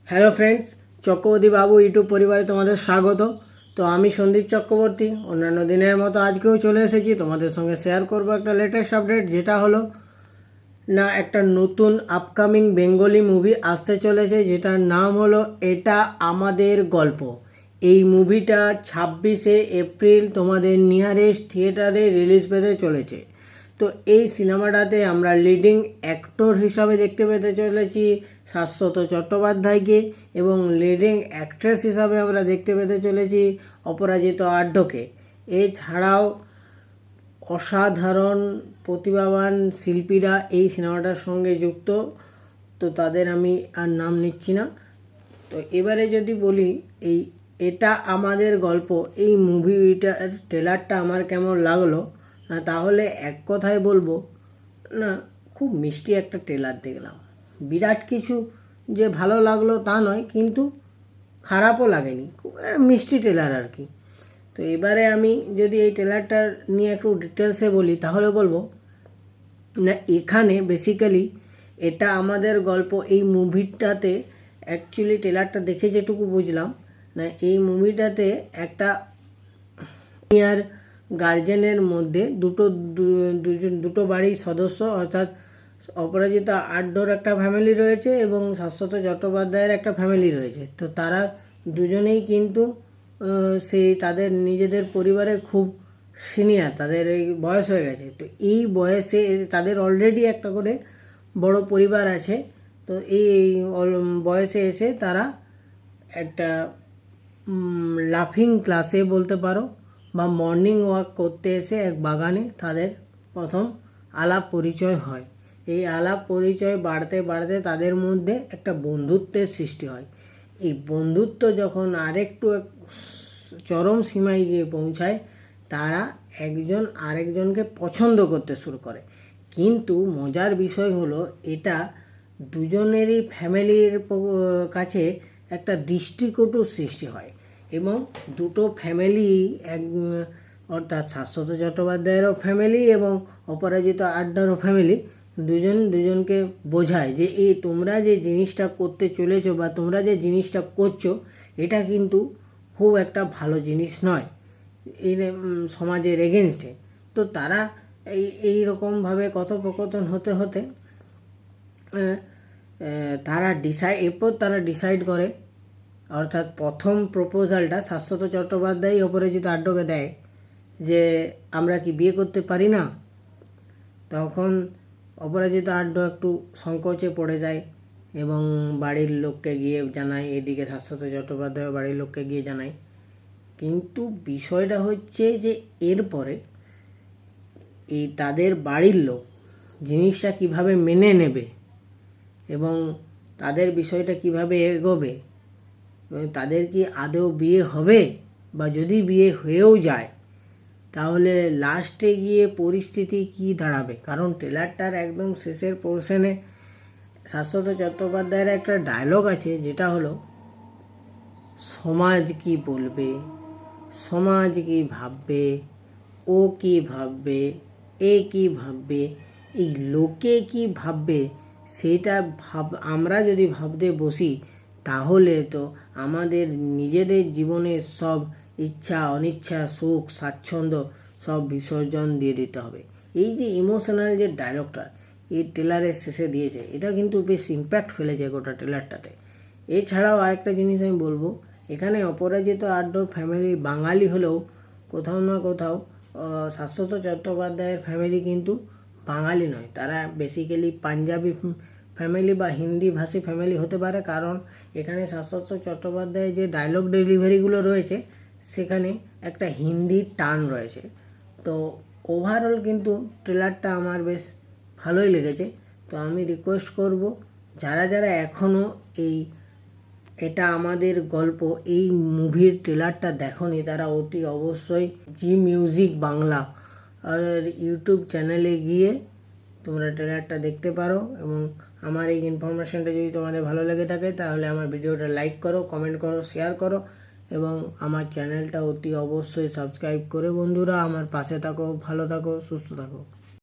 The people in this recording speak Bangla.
হ্যালো ফ্রেন্ডস, চক্রবর্তী বাবু ইউটিউব পরিবারে তোমাদের স্বাগত। তো আমি সন্দীপ চক্রবর্তী অন্যান্য দিনের মতো আজকেও চলে এসেছি তোমাদের সঙ্গে শেয়ার করব একটা লেটেস্ট আপডেট, যেটা হলো না একটা নতুন আপকামিং বেঙ্গলি মুভি আসতে চলেছে, যেটার নাম হলো এটা আমাদের গল্প। এই মুভিটা 26শে এপ্রিল তোমাদের নিয়ারেস্ট থিয়েটারে রিলিজ পেতে চলেছে। তো এই সিনেমাটাতে আমরা লিডিং অ্যাক্টর হিসাবে দেখতে পেতে চলেছি শাশ্বত চট্টোপাধ্যায়কে, এবং লিডিং অ্যাক্ট্রেস হিসাবে আমরা দেখতে পেতে চলেছি অপরাজিতা আঢ্যকে। এছাড়াও অসাধারণ প্রতিভাবান শিল্পীরা এই সিনেমাটার সঙ্গে যুক্ত, তো তাদের আমি আর নাম নিচ্ছি না। তো এবারে যদি বলি এই এটা আমাদের গল্প এই মুভিটার ট্রেলারটা আমার কেমন লাগলো, না তাহলে এক কথায় বলবো না, খুব মিষ্টি একটা ট্রেলার দেখলাম। বিরাট কিছু যে ভালো লাগলো তা নয়, কিন্তু খারাপও লাগেনি, খুব মিষ্টি ট্রেলার আর কি। তো এবারে আমি যদি এই ট্রেলারটার নিয়ে একটু ডিটেলসে বলি, তাহলে বলবো না এখানে বেসিক্যালি এটা আমাদের গল্প এই মুভিটাতে অ্যাকচুয়ালি ট্রেলারটা দেখে যেটুকু বুঝলাম, না এই মুভিটাতে একটা আর গার্জেনের মধ্যে দুটো বাড়ির সদস্য, অর্থাৎ অপরাজিতা আঢ্যর একটা ফ্যামিলি রয়েছে এবং শাশ্বত চট্টোপাধ্যায়ের একটা ফ্যামিলি রয়েছে। তো তারা দুজনেই কিন্তু সেই তাদের নিজেদের পরিবারের খুব সিনিয়র, তাদের এই বয়স হয়ে গেছে। তো এই বয়সে তাদের অলরেডি একটা করে বড় পরিবার আছে। তো এই বয়সে এসে তারা একটা লাফিং ক্লাসে বলতে পারো বা মর্নিং ওয়াক করতে এসে এক বাগানে তাদের প্রথম আলাপ পরিচয় হয়। এই আলাপ পরিচয় বাড়তে বাড়তে তাদের মধ্যে একটা বন্ধুত্বের সৃষ্টি হয়। এই বন্ধুত্ব যখন আরেকটু চরম সীমায় গিয়ে পৌঁছায়, তারা একজন আরেকজনকে পছন্দ করতে শুরু করে। কিন্তু মজার বিষয় হলো এটা দুজনেরই ফ্যামিলির কাছে একটা দৃষ্টিকটুর সৃষ্টি হয়, এবং দুটো ফ্যামিলি অর্থাৎ শাশ্বত চট্টোপাধ্যায়েরও ফ্যামিলি এবং অপরাজিতা আড্ডারও ফ্যামিলি দুজনকে বোঝায় যে এই তোমরা যে জিনিসটা করতে চলেছো বা তোমরা যে জিনিসটা করছো, এটা কিন্তু খুব একটা ভালো জিনিস নয় এই সমাজের এগেনস্টে। তো তারা এইরকমভাবে কথোপকথন হতে হতে এরপর তারা ডিসাইড করে, অর্থাৎ প্রথম প্রপোজালটা শাশ্বত চট্টোপাধ্যায় অপরাজিতা আঢ্যকে দেয় যে আমরা কি বিয়ে করতে পারি না। তখন অপরাজিতা আঢ্য একটু সংকোচে পড়ে যায় এবং বাড়ির লোককে গিয়ে জানায়, এদিকে শাশ্বত চট্টোপাধ্যায় বাড়ির লোককে গিয়ে জানায়। কিন্তু বিষয়টা হচ্ছে যে এরপরে এই তাদের বাড়ির লোক জিনিসটা কিভাবে মেনে নেবে এবং তাদের বিষয়টা কিভাবে এগোবে, এবং তাদের কি আদৌ বিয়ে হবে, বা যদি বিয়ে হয়েও যায় তাহলে লাস্টে গিয়ে পরিস্থিতি কি দাঁড়াবে। কারণ ট্রেলারটার একদম শেষের পোর্শনে শাশ্বত চট্টোপাধ্যায়ের একটা ডায়লগ আছে, যেটা হলো সমাজ কি বলবে, সমাজ কি ভাববে, ও কি ভাববে, এ কি ভাববে, এই লোকে কি ভাববে সেটা আমরা যদি ভাবতে বসি, তাহলে তো আমাদের নিজেদের জীবনের সব ইচ্ছা অনিচ্ছা সুখ স্বাচ্ছন্দ্য সব বিসর্জন দিয়ে দিতে হবে। এই যে ইমোশনাল যে ডায়লগটা এই ট্রেলারের শেষে দিয়েছে, এটা কিন্তু বেশ ইম্প্যাক্ট ফেলেছে গোটা ট্রেলারটাতে। এছাড়াও আরেকটা জিনিস আমি বলবো, এখানে অপরাজিতা আঢ্যর ফ্যামিলি বাঙালি হলেও কোথাও না কোথাও শাশ্বত চট্টোপাধ্যায়ের ফ্যামিলি কিন্তু বাঙালি নয়, তারা বেসিক্যালি পাঞ্জাবি ফ্যামিলি বা হিন্দি ভাষী ফ্যামিলি হতে পারে। কারণ এখানে শাশ্বত চট্টোপাধ্যায়ের যে ডায়লগ ডেলিভারিগুলো রয়েছে সেখানে একটা হিন্দি টার্ন রয়েছে। তো ওভারঅল কিন্তু ট্রেলারটা আমার বেশ ভালোই লেগেছে। তো আমি রিকোয়েস্ট করব, যারা যারা এখনও এটা আমাদের গল্প এই মুভির ট্রেলারটা দেখোনি, তারা অতি অবশ্যই জি মিউজিক বাংলা আর ইউটিউব চ্যানেলে গিয়ে তোমরা ট্রেলারটা দেখতে পারো। এবং আমার এই ইনফরমেশনটা যদি তোমাদের ভালো লেগে থাকে, তাহলে আমার ভিডিওটা লাইক করো, কমেন্ট করো, শেয়ার করো, এবং আমার চ্যানেলটা অতি অবশ্যই সাবস্ক্রাইব করে বন্ধুরা আমার পাশে থাকো। ভালো থাকো, সুস্থ থাকো।